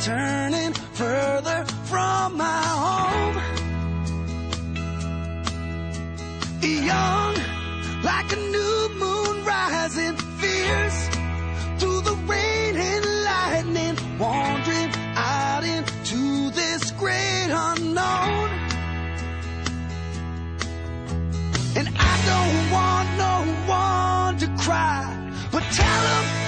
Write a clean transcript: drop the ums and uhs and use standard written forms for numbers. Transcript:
turning further from my home. Young, like a new moon rising fierce through the rain and lightning, wandering out into this great unknown. And I don't want no one to cry, but tell them